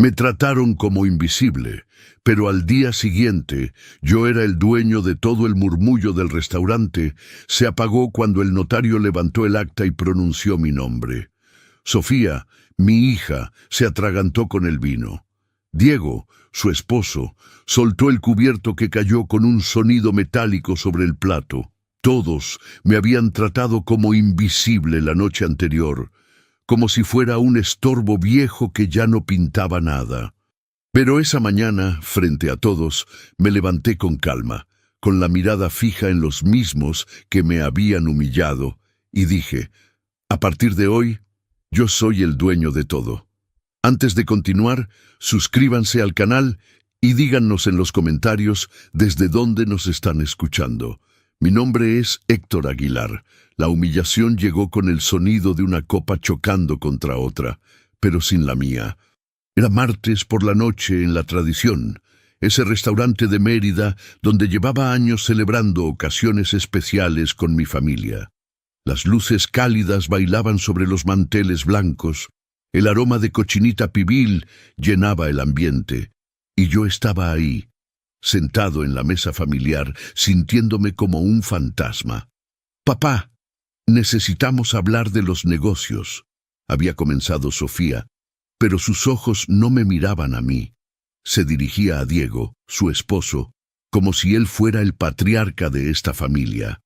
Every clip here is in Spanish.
Me trataron como invisible, pero al día siguiente, yo era el dueño de todo el murmullo del restaurante, se apagó cuando el notario levantó el acta y pronunció mi nombre. Sofía, mi hija, se atragantó con el vino. Diego, su esposo, soltó el cubierto que cayó con un sonido metálico sobre el plato. Todos me habían tratado como invisible la noche anterior, como si fuera un estorbo viejo que ya no pintaba nada. Pero esa mañana, frente a todos, me levanté con calma, con la mirada fija en los mismos que me habían humillado, y dije, a partir de hoy, yo soy el dueño de todo. Antes de continuar, suscríbanse al canal y díganos en los comentarios desde dónde nos están escuchando. Mi nombre es Héctor Aguilar. La humillación llegó con el sonido de una copa chocando contra otra, pero sin la mía. Era martes por la noche en La Tradición, ese restaurante de Mérida donde llevaba años celebrando ocasiones especiales con mi familia. Las luces cálidas bailaban sobre los manteles blancos, el aroma de cochinita pibil llenaba el ambiente, y yo estaba ahí, sentado en la mesa familiar, sintiéndome como un fantasma. «Papá, necesitamos hablar de los negocios», había comenzado Sofía, pero sus ojos no me miraban a mí. Se dirigía a Diego, su esposo, como si él fuera el patriarca de esta familia.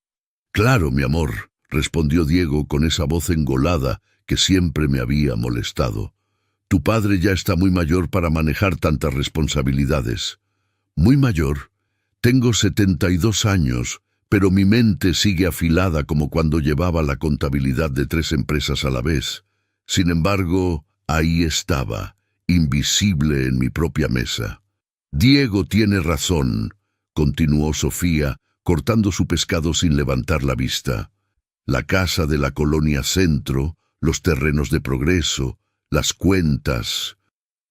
«Claro, mi amor», respondió Diego con esa voz engolada que siempre me había molestado. «Tu padre ya está muy mayor para manejar tantas responsabilidades». «Muy mayor. Tengo 72 años, pero mi mente sigue afilada como cuando llevaba la contabilidad de 3 empresas a la vez. Sin embargo, ahí estaba, invisible en mi propia mesa». «Diego tiene razón», continuó Sofía, cortando su pescado sin levantar la vista. «La casa de la Colonia Centro, los terrenos de Progreso, las cuentas.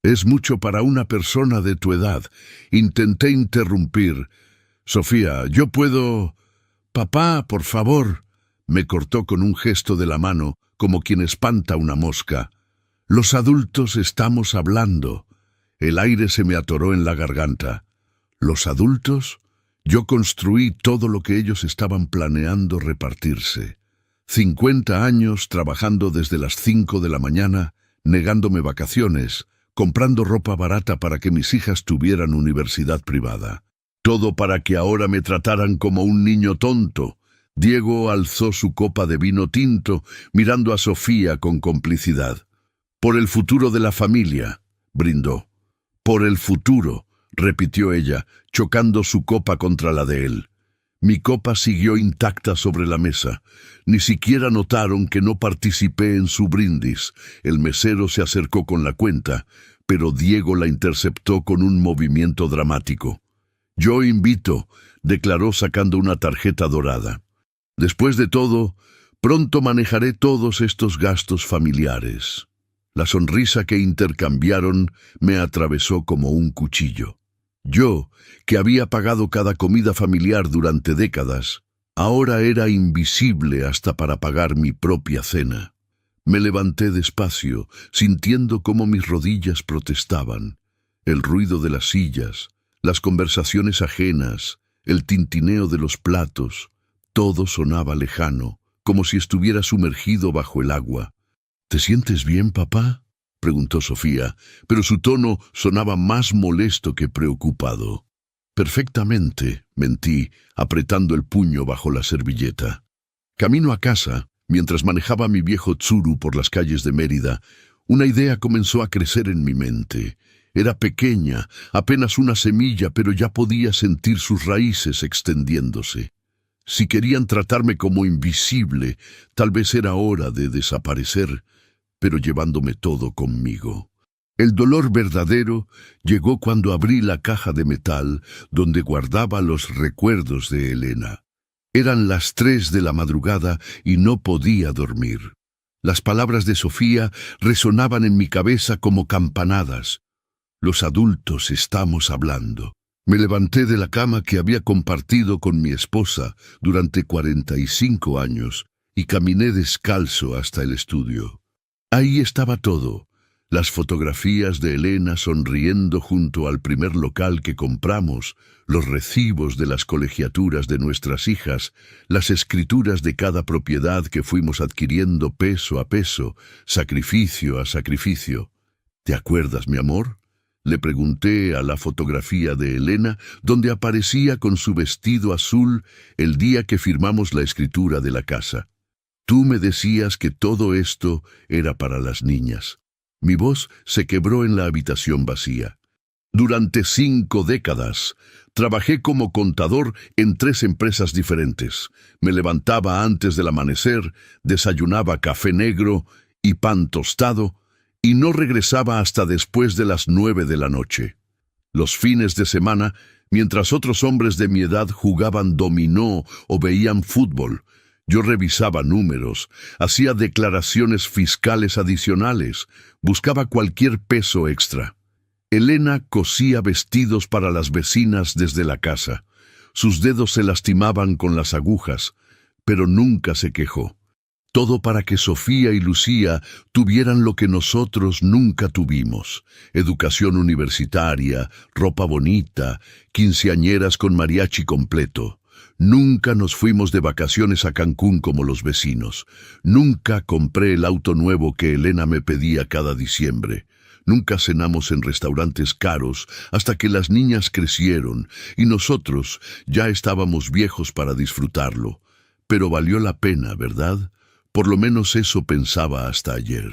Es mucho para una persona de tu edad». Intenté interrumpir. «Sofía, yo puedo...» «Papá, por favor», me cortó con un gesto de la mano, como quien espanta una mosca. «Los adultos estamos hablando». El aire se me atoró en la garganta. ¿Los adultos? Yo construí todo lo que ellos estaban planeando repartirse. 50 años trabajando desde las 5 de la mañana, negándome vacaciones, comprando ropa barata para que mis hijas tuvieran universidad privada. Todo para que ahora me trataran como un niño tonto. Diego alzó su copa de vino tinto, mirando a Sofía con complicidad. «Por el futuro de la familia», brindó. «Por el futuro», repitió ella, chocando su copa contra la de él. Mi copa siguió intacta sobre la mesa. Ni siquiera notaron que no participé en su brindis. El mesero se acercó con la cuenta, pero Diego la interceptó con un movimiento dramático. «Yo invito», declaró sacando una tarjeta dorada. «Después de todo, pronto manejaré todos estos gastos familiares». La sonrisa que intercambiaron me atravesó como un cuchillo. Yo, que había pagado cada comida familiar durante décadas, ahora era invisible hasta para pagar mi propia cena. Me levanté despacio, sintiendo cómo mis rodillas protestaban. El ruido de las sillas, las conversaciones ajenas, el tintineo de los platos, todo sonaba lejano, como si estuviera sumergido bajo el agua. «¿Te sientes bien, papá?», preguntó Sofía, pero su tono sonaba más molesto que preocupado. «Perfectamente», mentí, apretando el puño bajo la servilleta. Camino a casa, mientras manejaba mi viejo Tsuru por las calles de Mérida, una idea comenzó a crecer en mi mente. Era pequeña, apenas una semilla, pero ya podía sentir sus raíces extendiéndose. Si querían tratarme como invisible, tal vez era hora de desaparecer, pero llevándome todo conmigo. El dolor verdadero llegó cuando abrí la caja de metal donde guardaba los recuerdos de Elena. Eran las 3 de la madrugada y no podía dormir. Las palabras de Sofía resonaban en mi cabeza como campanadas. «Los adultos estamos hablando». Me levanté de la cama que había compartido con mi esposa durante 45 años y caminé descalzo hasta el estudio. Ahí estaba todo: Las fotografías de Elena sonriendo junto al primer local que compramos, los recibos de las colegiaturas de nuestras hijas, las escrituras de cada propiedad que fuimos adquiriendo peso a peso, sacrificio a sacrificio. ¿Te acuerdas, mi amor? Le pregunté a la fotografía de Elena, donde aparecía con su vestido azul el día que firmamos la escritura de la casa. Tú me decías que todo esto era para las niñas. Mi voz se quebró en la habitación vacía. Durante 5 décadas, trabajé como contador en 3 empresas diferentes. Me levantaba antes del amanecer, desayunaba café negro y pan tostado, y no regresaba hasta después de las 9 de la noche. Los fines de semana, mientras otros hombres de mi edad jugaban dominó o veían fútbol, yo revisaba números, hacía declaraciones fiscales adicionales, buscaba cualquier peso extra. Elena cosía vestidos para las vecinas desde la casa. Sus dedos se lastimaban con las agujas, pero nunca se quejó. Todo para que Sofía y Lucía tuvieran lo que nosotros nunca tuvimos: educación universitaria, ropa bonita, quinceañeras con mariachi completo. Nunca nos fuimos de vacaciones a Cancún como los vecinos. Nunca compré el auto nuevo que Elena me pedía cada diciembre. Nunca cenamos en restaurantes caros hasta que las niñas crecieron y nosotros ya estábamos viejos para disfrutarlo. Pero valió la pena, ¿verdad? Por lo menos eso pensaba hasta ayer.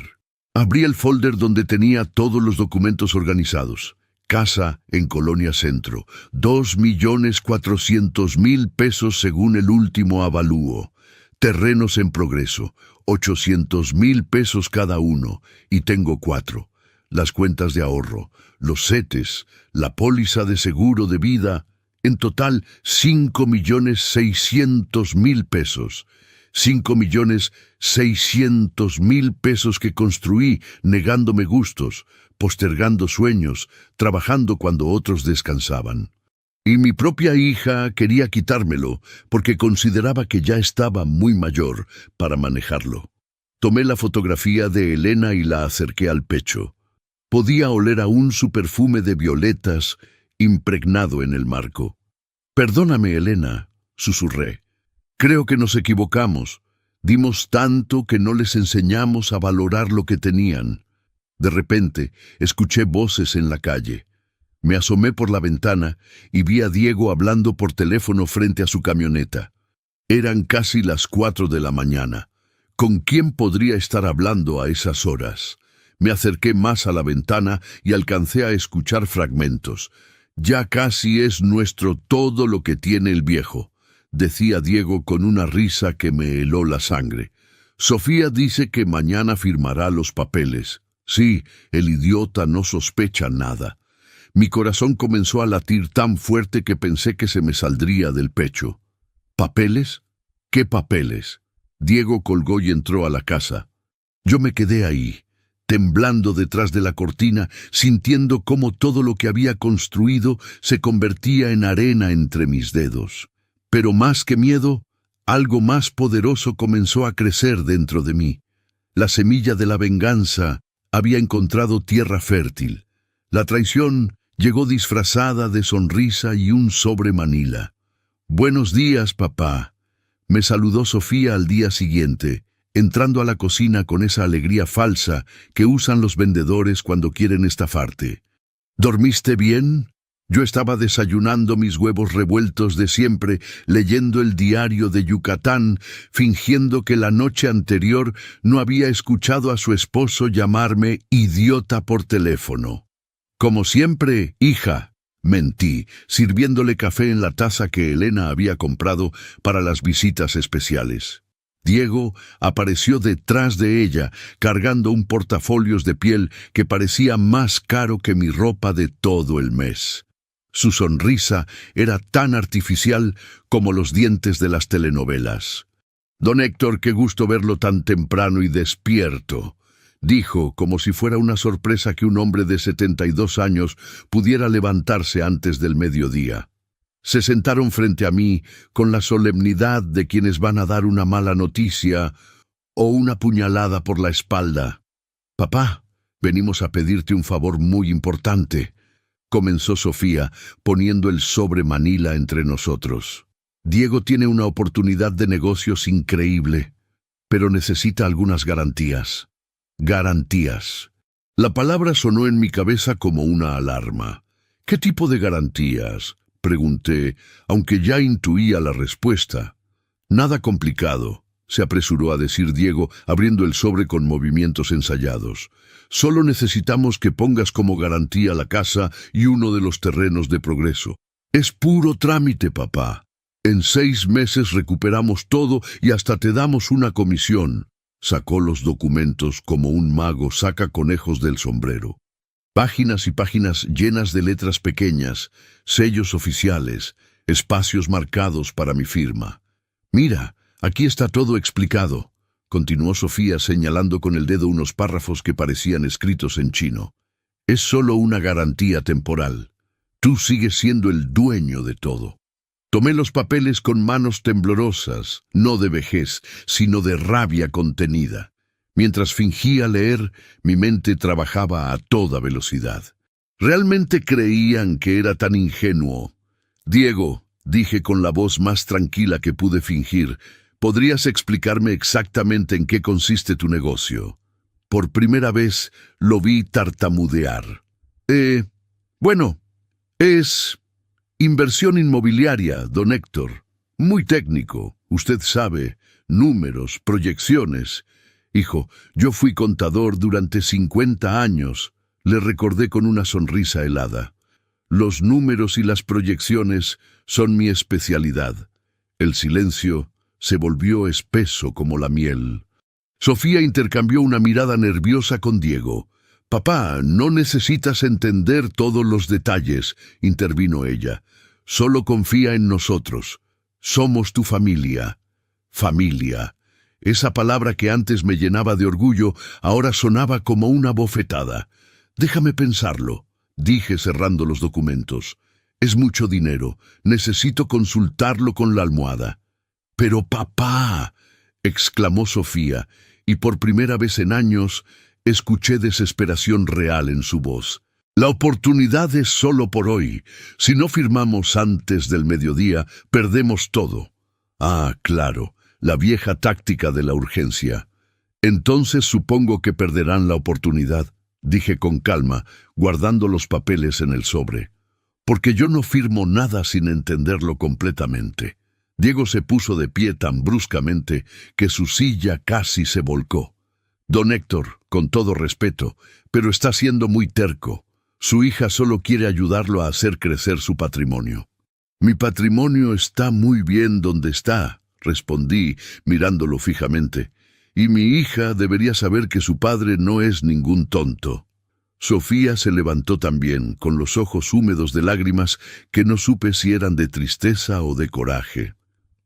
Abrí el folder donde tenía todos los documentos organizados. Casa en Colonia Centro, 2.400.000 pesos según el último avalúo. Terrenos en progreso, 800.000 pesos cada uno, y tengo 4. Las cuentas de ahorro, los CETES, la póliza de seguro de vida, en total 5.600.000 pesos. 5.600.000 pesos que construí negándome gustos, postergando sueños, trabajando cuando otros descansaban. Y mi propia hija quería quitármelo porque consideraba que ya estaba muy mayor para manejarlo. Tomé la fotografía de Elena y la acerqué al pecho. Podía oler aún su perfume de violetas impregnado en el marco. «Perdóname, Elena», susurré. «Creo que nos equivocamos. Dimos tanto que no les enseñamos a valorar lo que tenían». De repente, escuché voces en la calle. Me asomé por la ventana y vi a Diego hablando por teléfono frente a su camioneta. Eran casi las 4 de la mañana. ¿Con quién podría estar hablando a esas horas? Me acerqué más a la ventana y alcancé a escuchar fragmentos. «Ya casi es nuestro todo lo que tiene el viejo», decía Diego con una risa que me heló la sangre. «Sofía dice que mañana firmará los papeles. Sí, el idiota no sospecha nada». Mi corazón comenzó a latir tan fuerte que pensé que se me saldría del pecho. ¿Papeles? ¿Qué papeles? Diego colgó y entró a la casa. Yo me quedé ahí, temblando detrás de la cortina, sintiendo cómo todo lo que había construido se convertía en arena entre mis dedos. Pero más que miedo, algo más poderoso comenzó a crecer dentro de mí. La semilla de la venganza había encontrado tierra fértil. La traición llegó disfrazada de sonrisa y un sobre Manila. «Buenos días, papá», me saludó Sofía al día siguiente, entrando a la cocina con esa alegría falsa que usan los vendedores cuando quieren estafarte. «¿Dormiste bien?» Yo estaba desayunando mis huevos revueltos de siempre, leyendo el diario de Yucatán, fingiendo que la noche anterior no había escuchado a su esposo llamarme idiota por teléfono. «Como siempre, hija», mentí, sirviéndole café en la taza que Elena había comprado para las visitas especiales. Diego apareció detrás de ella, cargando un portafolios de piel que parecía más caro que mi ropa de todo el mes. Su sonrisa era tan artificial como los dientes de las telenovelas. «Don Héctor, qué gusto verlo tan temprano y despierto», dijo, como si fuera una sorpresa que un hombre de 72 años pudiera levantarse antes del mediodía. Se sentaron frente a mí con la solemnidad de quienes van a dar una mala noticia o una puñalada por la espalda. «Papá», Venimos a pedirte un favor muy importante, comenzó Sofía, poniendo el sobre Manila entre nosotros. Diego tiene una oportunidad de negocios increíble, pero necesita algunas garantías. Garantías. La palabra sonó en mi cabeza como una alarma. ¿Qué tipo de garantías?, pregunté, aunque ya intuía la respuesta. Nada complicado, se apresuró a decir Diego, abriendo el sobre con movimientos ensayados. Solo necesitamos que pongas como garantía la casa y uno de los terrenos de Progreso. Es puro trámite, papá. En 6 meses recuperamos todo y hasta te damos una comisión. Sacó los documentos como un mago saca conejos del sombrero. Páginas y páginas llenas de letras pequeñas, sellos oficiales, espacios marcados para mi firma. Mira, aquí está todo explicado, continuó Sofía señalando con el dedo unos párrafos que parecían escritos en chino. Es solo una garantía temporal. Tú sigues siendo el dueño de todo. Tomé los papeles con manos temblorosas, no de vejez, sino de rabia contenida. Mientras fingía leer, mi mente trabajaba a toda velocidad. ¿Realmente creían que era tan ingenuo? Diego, dije con la voz más tranquila que pude fingir, ¿podrías explicarme exactamente en qué consiste tu negocio? Por primera vez lo vi tartamudear. Bueno, es inversión inmobiliaria, don Héctor. Muy técnico, usted sabe, números, proyecciones. Hijo, yo fui contador durante 50 años, le recordé con una sonrisa helada. Los números y las proyecciones son mi especialidad. El silencio se volvió espeso como la miel. Sofía intercambió una mirada nerviosa con Diego. Papá, no necesitas entender todos los detalles, intervino ella. Solo confía en nosotros. Somos tu familia. Familia. Esa palabra que antes me llenaba de orgullo, ahora sonaba como una bofetada. Déjame pensarlo, dije cerrando los documentos. Es mucho dinero, necesito consultarlo con la almohada. Pero papá, exclamó Sofía, y por primera vez en años escuché desesperación real en su voz. La oportunidad es solo por hoy. Si no firmamos antes del mediodía, perdemos todo. Ah, claro. La vieja táctica de la urgencia. Entonces supongo que perderán la oportunidad, dije con calma, guardando los papeles en el sobre. Porque yo no firmo nada sin entenderlo completamente. Diego se puso de pie tan bruscamente que su silla casi se volcó. Don Héctor, con todo respeto, pero está siendo muy terco. Su hija solo quiere ayudarlo a hacer crecer su patrimonio. Mi patrimonio está muy bien donde está, respondí, mirándolo fijamente, y mi hija debería saber que su padre no es ningún tonto. Sofía se levantó también, con los ojos húmedos de lágrimas que no supe si eran de tristeza o de coraje.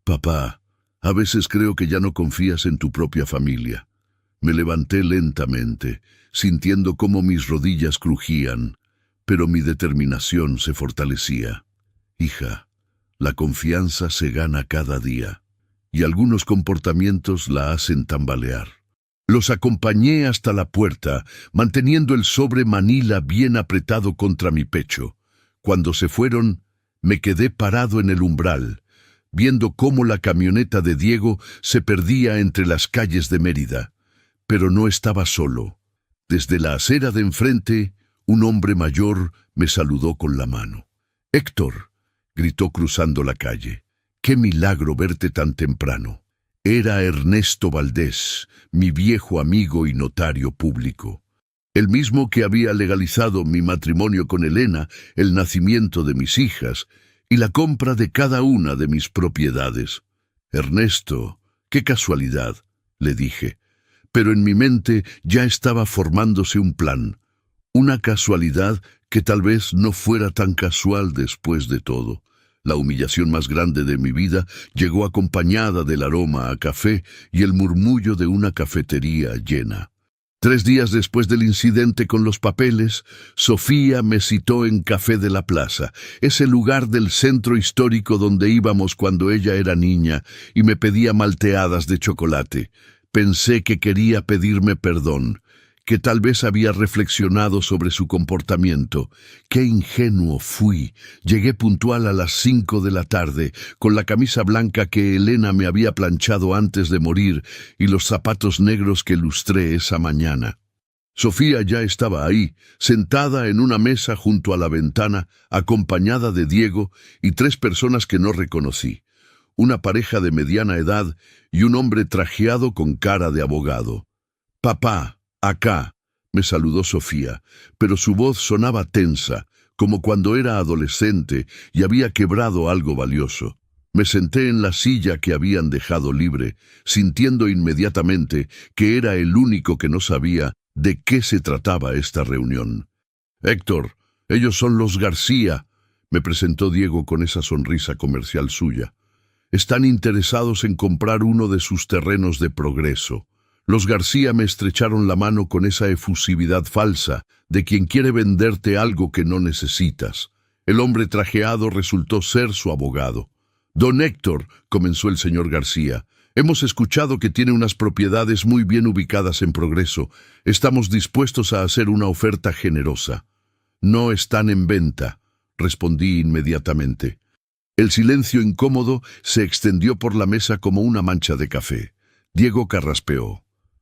Papá, a veces creo que ya no confías en tu propia familia. Me levanté lentamente, sintiendo cómo mis rodillas crujían, pero mi determinación se fortalecía. Hija, la confianza se gana cada día. Y algunos comportamientos la hacen tambalear. Los acompañé hasta la puerta, manteniendo el sobre Manila bien apretado contra mi pecho. Cuando se fueron, me quedé parado en el umbral, viendo cómo la camioneta de Diego se perdía entre las calles de Mérida. Pero no estaba solo. Desde la acera de enfrente, un hombre mayor me saludó con la mano. «Héctor», gritó cruzando la calle. ¡Qué milagro verte tan temprano! Era Ernesto Valdés, mi viejo amigo y notario público. El mismo que había legalizado mi matrimonio con Elena, el nacimiento de mis hijas y la compra de cada una de mis propiedades. Ernesto, qué casualidad, le dije. Pero en mi mente ya estaba formándose un plan. Una casualidad que tal vez no fuera tan casual después de todo. La humillación más grande de mi vida llegó acompañada del aroma a café y el murmullo de una cafetería llena. 3 días después del incidente con los papeles, Sofía me citó en Café de la Plaza, ese lugar del centro histórico donde íbamos cuando ella era niña, y me pedía malteadas de chocolate. Pensé que quería pedirme perdón, que tal vez había reflexionado sobre su comportamiento. ¡Qué ingenuo fui! Llegué puntual a las 5 de la tarde, con la camisa blanca que Elena me había planchado antes de morir y los zapatos negros que lustré esa mañana. Sofía ya estaba ahí, sentada en una mesa junto a la ventana, acompañada de Diego y 3 personas que no reconocí. Una pareja de mediana edad y un hombre trajeado con cara de abogado. «Papá, acá», me saludó Sofía, pero su voz sonaba tensa, como cuando era adolescente y había quebrado algo valioso. Me senté en la silla que habían dejado libre, sintiendo inmediatamente que era el único que no sabía de qué se trataba esta reunión. «Héctor, ellos son los García», me presentó Diego con esa sonrisa comercial suya. «Están interesados en comprar uno de sus terrenos de Progreso». Los García me estrecharon la mano con esa efusividad falsa de quien quiere venderte algo que no necesitas. El hombre trajeado resultó ser su abogado. «Don Héctor», comenzó el señor García, «hemos escuchado que tiene unas propiedades muy bien ubicadas en Progreso. Estamos dispuestos a hacer una oferta generosa». «No están en venta», respondí inmediatamente. El silencio incómodo se extendió por la mesa como una mancha de café. Diego carraspeó.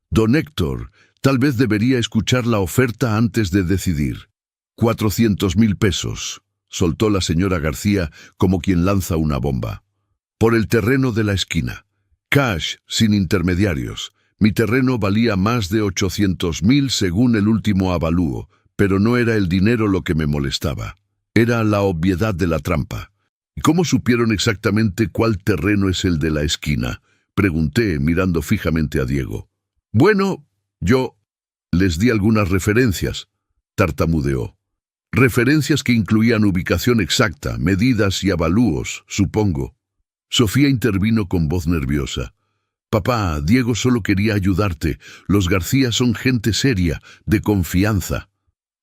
«Don Héctor, tal vez debería escuchar la oferta antes de decidir». 400.000 pesos, soltó la señora García como quien lanza una bomba. «Por el terreno de la esquina. Cash, sin intermediarios. Mi terreno valía más de 800.000 según el último avalúo, pero no era el dinero lo que me molestaba. Era la obviedad de la trampa». «¿Y cómo supieron exactamente cuál terreno es el de la esquina?», pregunté mirando fijamente a Diego. «Bueno, yo les di algunas referencias», tartamudeó. «Referencias que incluían ubicación exacta, medidas y avalúos, supongo». Sofía intervino con voz nerviosa. «Papá, Diego solo quería ayudarte. Los García son gente seria, de confianza».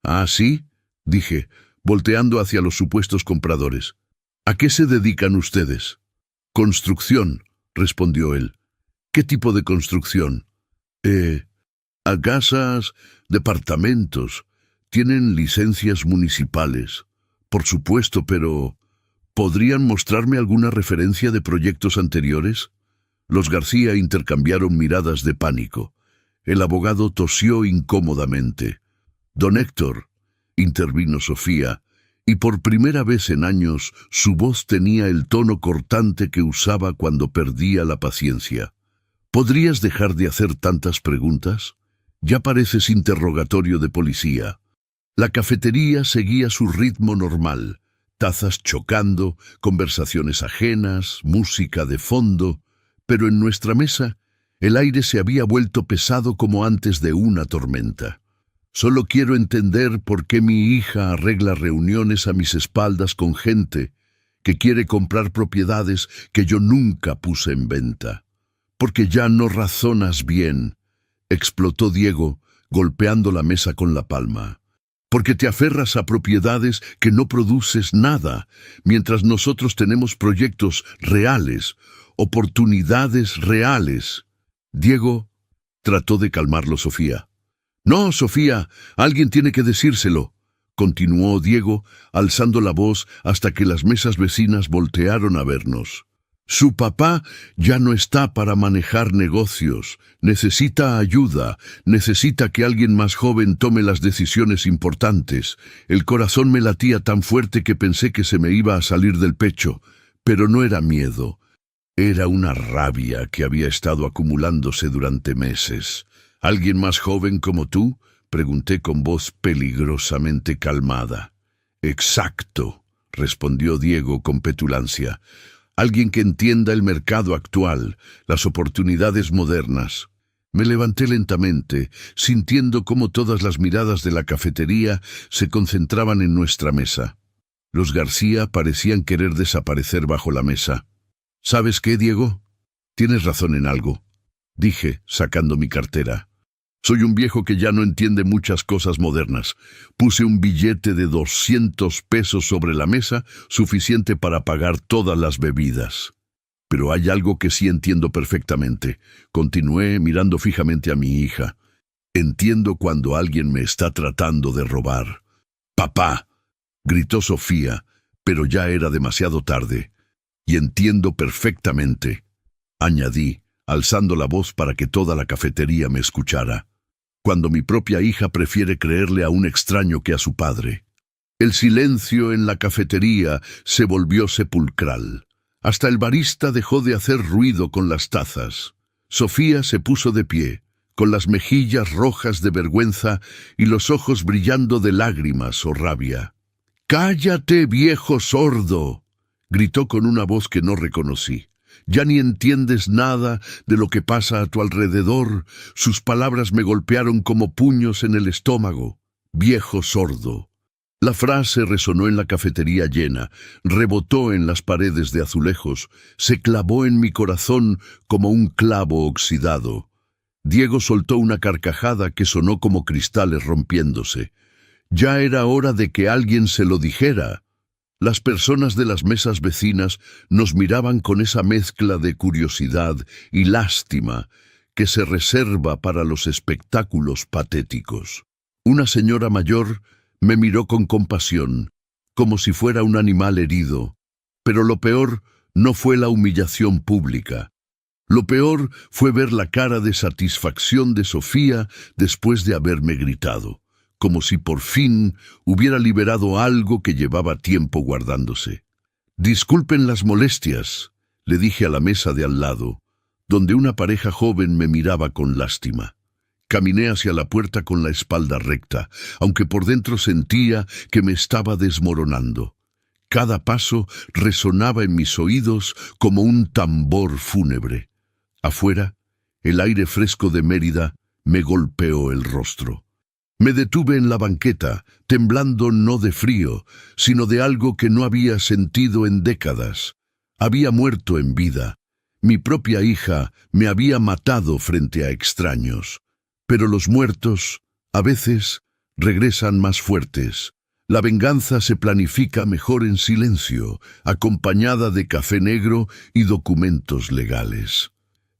«¿Ah, sí?», dije, volteando hacia los supuestos compradores. «¿A qué se dedican ustedes?» «Construcción», respondió él. «¿Qué tipo de construcción?» «A casas, departamentos. Tienen licencias municipales». «Por supuesto, pero ¿podrían mostrarme alguna referencia de proyectos anteriores?» Los García intercambiaron miradas de pánico. El abogado tosió incómodamente. «Don Héctor», intervino Sofía, y por primera vez en años su voz tenía el tono cortante que usaba cuando perdía la paciencia. «¿Podrías dejar de hacer tantas preguntas? Ya pareces interrogatorio de policía». La cafetería seguía su ritmo normal, tazas chocando, conversaciones ajenas, música de fondo, pero en nuestra mesa el aire se había vuelto pesado como antes de una tormenta. «Solo quiero entender por qué mi hija arregla reuniones a mis espaldas con gente que quiere comprar propiedades que yo nunca puse en venta. Porque ya no razonas bien», explotó Diego, golpeando la mesa con la palma. «Porque te aferras a propiedades que no produces nada, mientras nosotros tenemos proyectos reales, oportunidades reales». Diego trató de calmarlo Sofía. «No, Sofía, alguien tiene que decírselo», continuó Diego, alzando la voz hasta que las mesas vecinas voltearon a vernos. «Su papá ya no está para manejar negocios. Necesita ayuda, necesita que alguien más joven tome las decisiones importantes. El corazón me latía tan fuerte que pensé que se me iba a salir del pecho, pero no era miedo. Era una rabia que había estado acumulándose durante meses. «¿Alguien más joven como tú?», pregunté con voz peligrosamente calmada. «Exacto», respondió Diego con petulancia. «Alguien que entienda el mercado actual, las oportunidades modernas». Me levanté lentamente, sintiendo cómo todas las miradas de la cafetería se concentraban en nuestra mesa. Los García parecían querer desaparecer bajo la mesa. «¿Sabes qué, Diego? Tienes razón en algo», dije, sacando mi cartera. «Soy un viejo que ya no entiende muchas cosas modernas. Puse un billete de 200 pesos sobre la mesa, suficiente para pagar todas las bebidas. Pero hay algo que sí entiendo perfectamente», continué mirando fijamente a mi hija. Entiendo cuando alguien me está tratando de robar. «Papá», gritó Sofía, pero ya era demasiado tarde. «Y entiendo perfectamente», añadí, alzando la voz para que toda la cafetería me escuchara, «cuando mi propia hija prefiere creerle a un extraño que a su padre». El silencio en la cafetería se volvió sepulcral. Hasta el barista dejó de hacer ruido con las tazas. Sofía se puso de pie, con las mejillas rojas de vergüenza y los ojos brillando de lágrimas o rabia. «¡Cállate, viejo sordo!», gritó con una voz que no reconocí. «Ya ni entiendes nada de lo que pasa a tu alrededor». Sus palabras me golpearon como puños en el estómago. «Viejo sordo». La frase resonó en la cafetería llena, rebotó en las paredes de azulejos, se clavó en mi corazón como un clavo oxidado. Diego soltó una carcajada que sonó como cristales rompiéndose. Ya era hora de que alguien se lo dijera. Las personas de las mesas vecinas nos miraban con esa mezcla de curiosidad y lástima que se reserva para los espectáculos patéticos. Una señora mayor me miró con compasión, como si fuera un animal herido. Pero lo peor no fue la humillación pública. Lo peor fue ver la cara de satisfacción de Sofía después de haberme gritado, como si por fin hubiera liberado algo que llevaba tiempo guardándose. «Disculpen las molestias», le dije a la mesa de al lado, donde una pareja joven me miraba con lástima. Caminé hacia la puerta con la espalda recta, aunque por dentro sentía que me estaba desmoronando. Cada paso resonaba en mis oídos como un tambor fúnebre. Afuera, el aire fresco de Mérida me golpeó el rostro. Me detuve en la banqueta, temblando no de frío, sino de algo que no había sentido en décadas. Había muerto en vida. Mi propia hija me había matado frente a extraños. Pero los muertos, a veces, regresan más fuertes. La venganza se planifica mejor en silencio, acompañada de café negro y documentos legales.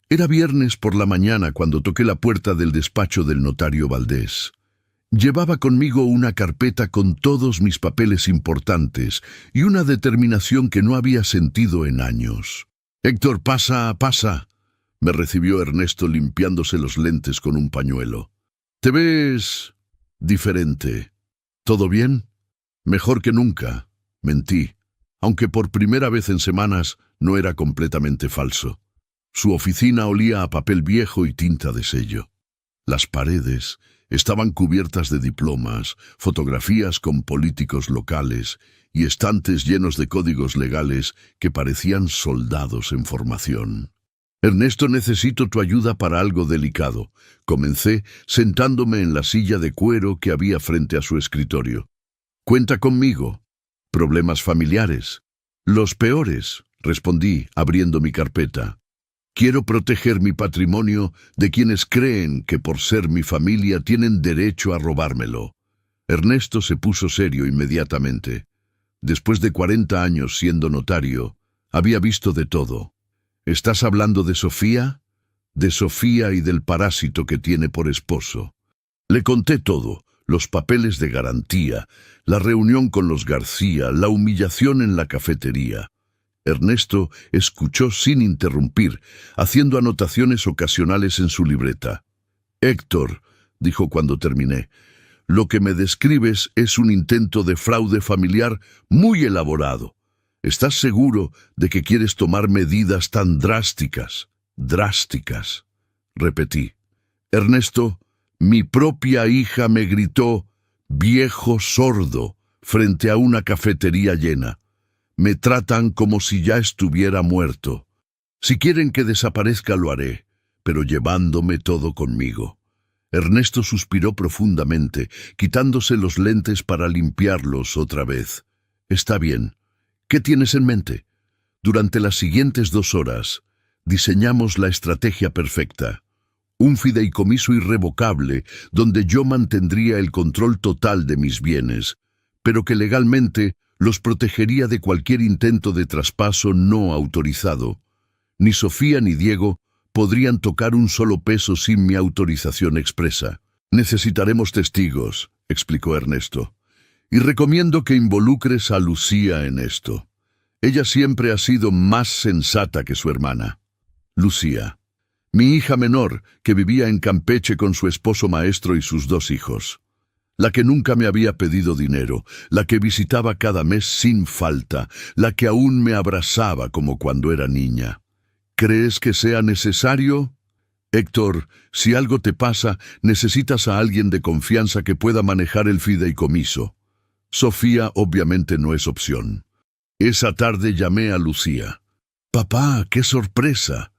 Era viernes por la mañana cuando toqué la puerta del despacho del notario Valdés. Llevaba conmigo una carpeta con todos mis papeles importantes y una determinación que no había sentido en años. «Héctor, pasa, pasa», me recibió Ernesto limpiándose los lentes con un pañuelo. «Te ves diferente. ¿Todo bien?» «Mejor que nunca», mentí, aunque por primera vez en semanas no era completamente falso. Su oficina olía a papel viejo y tinta de sello. Las paredes estaban cubiertas de diplomas, fotografías con políticos locales y estantes llenos de códigos legales que parecían soldados en formación. «Ernesto, necesito tu ayuda para algo delicado», comencé sentándome en la silla de cuero que había frente a su escritorio. «Cuenta conmigo». «Problemas familiares». «Los peores», respondí, abriendo mi carpeta. «Quiero proteger mi patrimonio de quienes creen que por ser mi familia tienen derecho a robármelo». Ernesto se puso serio inmediatamente. Después de 40 años siendo notario, había visto de todo. «¿Estás hablando de Sofía?» «De Sofía y del parásito que tiene por esposo». Le conté todo, los papeles de garantía, la reunión con los García, la humillación en la cafetería. Ernesto escuchó sin interrumpir, haciendo anotaciones ocasionales en su libreta. «Héctor», dijo cuando terminé, «lo que me describes es un intento de fraude familiar muy elaborado. ¿Estás seguro de que quieres tomar medidas tan drásticas?» «Drásticas», repetí. «Ernesto, mi propia hija me gritó, viejo sordo, frente a una cafetería llena. Me tratan como si ya estuviera muerto. Si quieren que desaparezca lo haré, pero llevándome todo conmigo». Ernesto suspiró profundamente, quitándose los lentes para limpiarlos otra vez. «Está bien. ¿Qué tienes en mente?» Durante las siguientes 2 horas, diseñamos la estrategia perfecta. Un fideicomiso irrevocable donde yo mantendría el control total de mis bienes, pero que legalmente los protegería de cualquier intento de traspaso no autorizado. Ni Sofía ni Diego podrían tocar un solo peso sin mi autorización expresa. Necesitaremos testigos, explicó Ernesto, y recomiendo que involucres a Lucía en esto. Ella siempre ha sido más sensata que su hermana. Lucía, mi hija menor, que vivía en Campeche con su esposo maestro y sus 2 hijos. La que nunca me había pedido dinero, la que visitaba cada mes sin falta, la que aún me abrazaba como cuando era niña. ¿Crees que sea necesario? Héctor, si algo te pasa, necesitas a alguien de confianza que pueda manejar el fideicomiso. Sofía obviamente no es opción. Esa tarde llamé a Lucía. «Papá, qué sorpresa».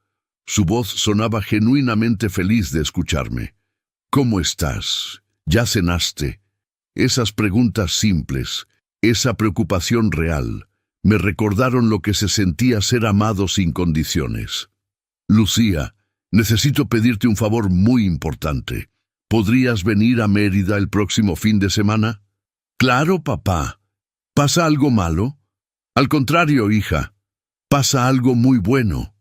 Su voz sonaba genuinamente feliz de escucharme. «¿Cómo estás? ¿Ya cenaste?» Esas preguntas simples, esa preocupación real, me recordaron lo que se sentía ser amado sin condiciones. «Lucía, necesito pedirte un favor muy importante. ¿Podrías venir a Mérida el próximo fin de semana?» «Claro, papá. ¿Pasa algo malo?» «Al contrario, hija. Pasa algo muy bueno».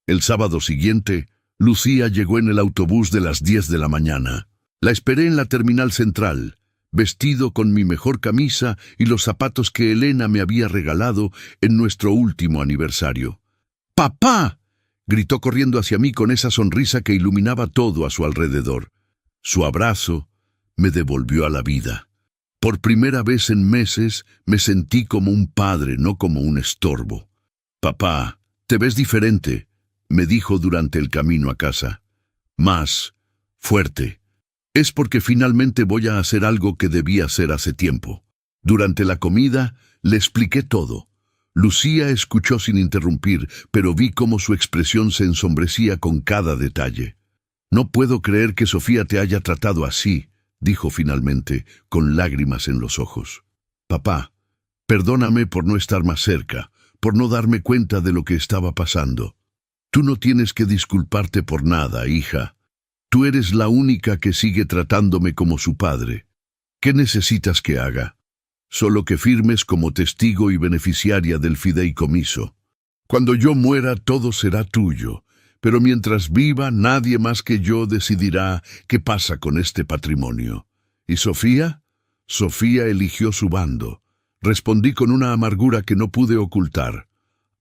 El sábado siguiente, Lucía llegó en el autobús de las 10 de la mañana. La esperé en la terminal central, vestido con mi mejor camisa y los zapatos que Elena me había regalado en nuestro último aniversario. «¡Papá!», gritó corriendo hacia mí con esa sonrisa que iluminaba todo a su alrededor. Su abrazo me devolvió a la vida. Por primera vez en meses me sentí como un padre, no como un estorbo. «Papá, te ves diferente», me dijo durante el camino a casa. «Más fuerte. Es porque finalmente voy a hacer algo que debía hacer hace tiempo». Durante la comida le expliqué todo. Lucía escuchó sin interrumpir, pero vi cómo su expresión se ensombrecía con cada detalle. «No puedo creer que Sofía te haya tratado así», dijo finalmente, con lágrimas en los ojos. «Papá, perdóname por no estar más cerca, por no darme cuenta de lo que estaba pasando. Tú no tienes que disculparte por nada, hija. Tú eres la única que sigue tratándome como su padre. ¿Qué necesitas que haga? Solo que firmes como testigo y beneficiaria del fideicomiso. Cuando yo muera, todo será tuyo, pero mientras viva, nadie más que yo decidirá qué pasa con este patrimonio». ¿Y Sofía? Sofía eligió su bando. Respondí con una amargura que no pude ocultar.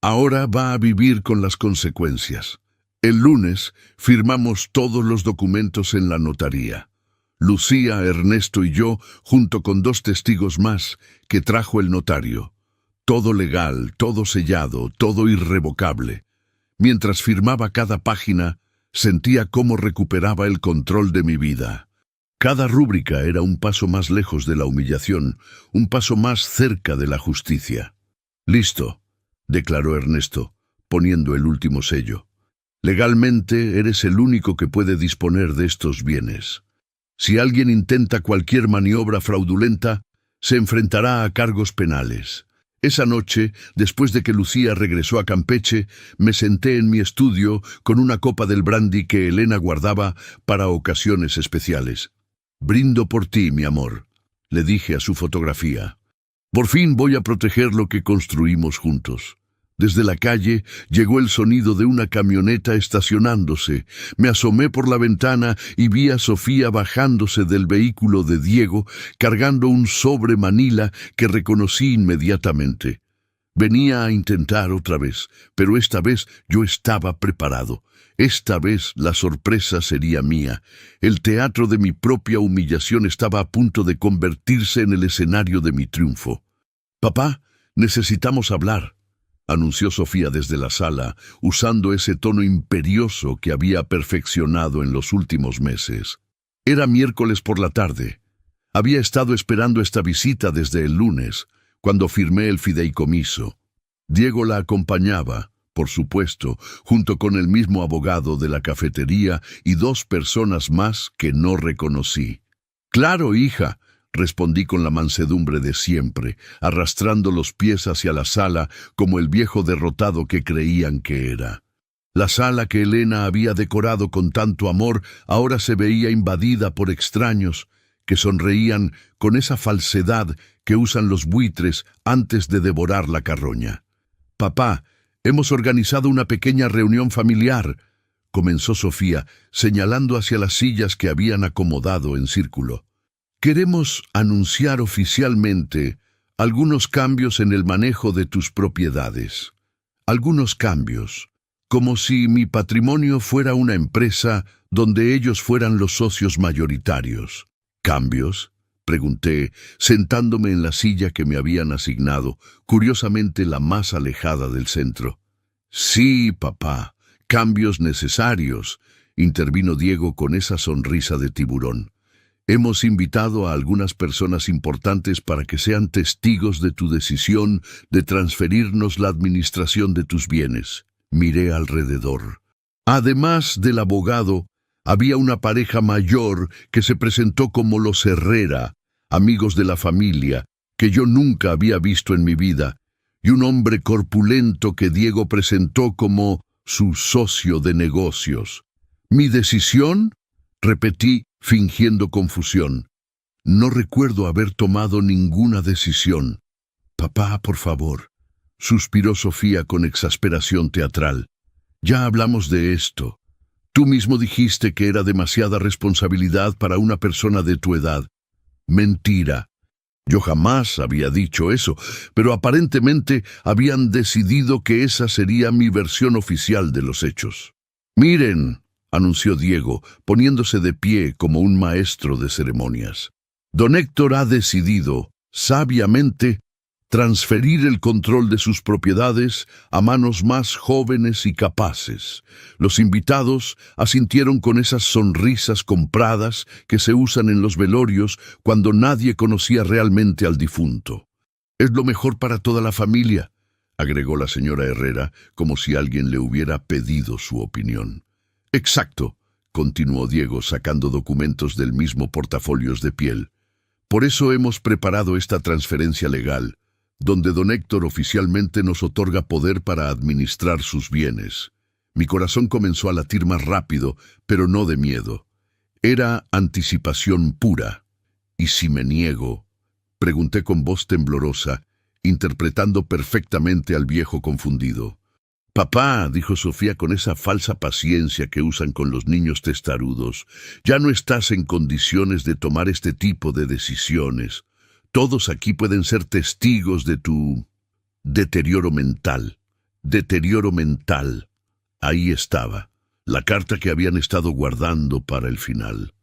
Ahora va a vivir con las consecuencias. El lunes firmamos todos los documentos en la notaría. Lucía, Ernesto y yo, junto con 2 testigos más que trajo el notario. Todo legal, todo sellado, todo irrevocable. Mientras firmaba cada página, sentía cómo recuperaba el control de mi vida. Cada rúbrica era un paso más lejos de la humillación, un paso más cerca de la justicia. «Listo», declaró Ernesto, poniendo el último sello. «Legalmente eres el único que puede disponer de estos bienes. Si alguien intenta cualquier maniobra fraudulenta, se enfrentará a cargos penales». Esa noche, después de que Lucía regresó a Campeche, me senté en mi estudio con una copa del brandy que Elena guardaba para ocasiones especiales. «Brindo por ti, mi amor», le dije a su fotografía. «Por fin voy a proteger lo que construimos juntos». Desde la calle llegó el sonido de una camioneta estacionándose. Me asomé por la ventana y vi a Sofía bajándose del vehículo de Diego, cargando un sobre Manila que reconocí inmediatamente. Venía a intentar otra vez, pero esta vez yo estaba preparado. Esta vez la sorpresa sería mía. El teatro de mi propia humillación estaba a punto de convertirse en el escenario de mi triunfo. «Papá, necesitamos hablar», anunció Sofía desde la sala, usando ese tono imperioso que había perfeccionado en los últimos meses. Era miércoles por la tarde. Había estado esperando esta visita desde el lunes, cuando firmé el fideicomiso. Diego la acompañaba, por supuesto, junto con el mismo abogado de la cafetería y 2 personas más que no reconocí. «Claro, hija», respondí con la mansedumbre de siempre, arrastrando los pies hacia la sala como el viejo derrotado que creían que era. La sala que Elena había decorado con tanto amor ahora se veía invadida por extraños que sonreían con esa falsedad que usan los buitres antes de devorar la carroña. «Papá, hemos organizado una pequeña reunión familiar», comenzó Sofía, señalando hacia las sillas que habían acomodado en círculo. Queremos anunciar oficialmente algunos cambios en el manejo de tus propiedades. Algunos cambios, como si mi patrimonio fuera una empresa donde ellos fueran los socios mayoritarios. ¿Cambios?, pregunté, sentándome en la silla que me habían asignado, curiosamente la más alejada del centro. Sí, papá, cambios necesarios, intervino Diego con esa sonrisa de tiburón. Hemos invitado a algunas personas importantes para que sean testigos de tu decisión de transferirnos la administración de tus bienes. Miré alrededor. Además del abogado, había una pareja mayor que se presentó como los Herrera, amigos de la familia, que yo nunca había visto en mi vida, y un hombre corpulento que Diego presentó como su socio de negocios. ¿Mi decisión?, repetí, fingiendo confusión. No recuerdo haber tomado ninguna decisión. Papá, por favor, suspiró Sofía con exasperación teatral. Ya hablamos de esto. Tú mismo dijiste que era demasiada responsabilidad para una persona de tu edad. Mentira. Yo jamás había dicho eso, pero aparentemente habían decidido que esa sería mi versión oficial de los hechos. Miren, anunció Diego, poniéndose de pie como un maestro de ceremonias. Don Héctor ha decidido, sabiamente, transferir el control de sus propiedades a manos más jóvenes y capaces. Los invitados asintieron con esas sonrisas compradas que se usan en los velorios cuando nadie conocía realmente al difunto. Es lo mejor para toda la familia, agregó la señora Herrera, como si alguien le hubiera pedido su opinión. Exacto, continuó Diego sacando documentos del mismo portafolios de piel. Por eso hemos preparado esta transferencia legal, donde don Héctor oficialmente nos otorga poder para administrar sus bienes. Mi corazón comenzó a latir más rápido, pero no de miedo. Era anticipación pura. ¿Y si me niego?, pregunté con voz temblorosa, interpretando perfectamente al viejo confundido. Papá, dijo Sofía con esa falsa paciencia que usan con los niños testarudos, ya no estás en condiciones de tomar este tipo de decisiones. Todos aquí pueden ser testigos de tu deterioro mental. Deterioro mental. Ahí estaba, la carta que habían estado guardando para el final.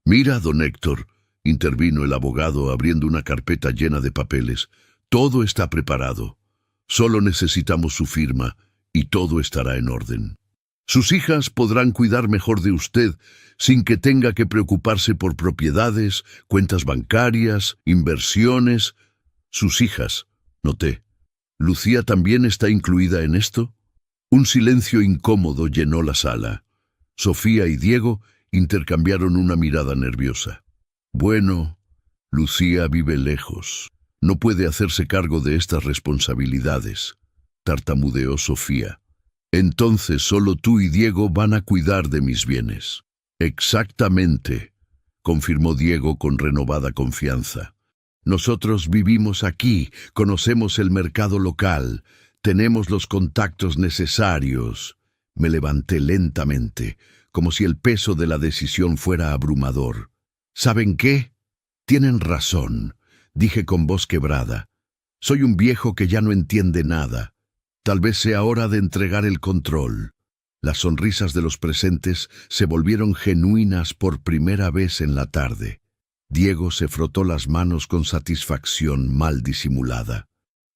Mira, don Héctor, intervino el abogado abriendo una carpeta llena de papeles. Todo está preparado. Solo necesitamos su firma y todo estará en orden. Sus hijas podrán cuidar mejor de usted sin que tenga que preocuparse por propiedades, cuentas bancarias, inversiones. Sus hijas, noté. ¿Lucía también está incluida en esto? Un silencio incómodo llenó la sala. Sofía y Diego intercambiaron una mirada nerviosa. Bueno, Lucía vive lejos. No puede hacerse cargo de estas responsabilidades, tartamudeó Sofía. Entonces solo tú y Diego van a cuidar de mis bienes. Exactamente, confirmó Diego con renovada confianza. Nosotros vivimos aquí, conocemos el mercado local, tenemos los contactos necesarios. Me levanté lentamente, como si el peso de la decisión fuera abrumador. ¿Saben qué? Tienen razón, dije con voz quebrada. Soy un viejo que ya no entiende nada. Tal vez sea hora de entregar el control. Las sonrisas de los presentes se volvieron genuinas por primera vez en la tarde. Diego se frotó las manos con satisfacción mal disimulada.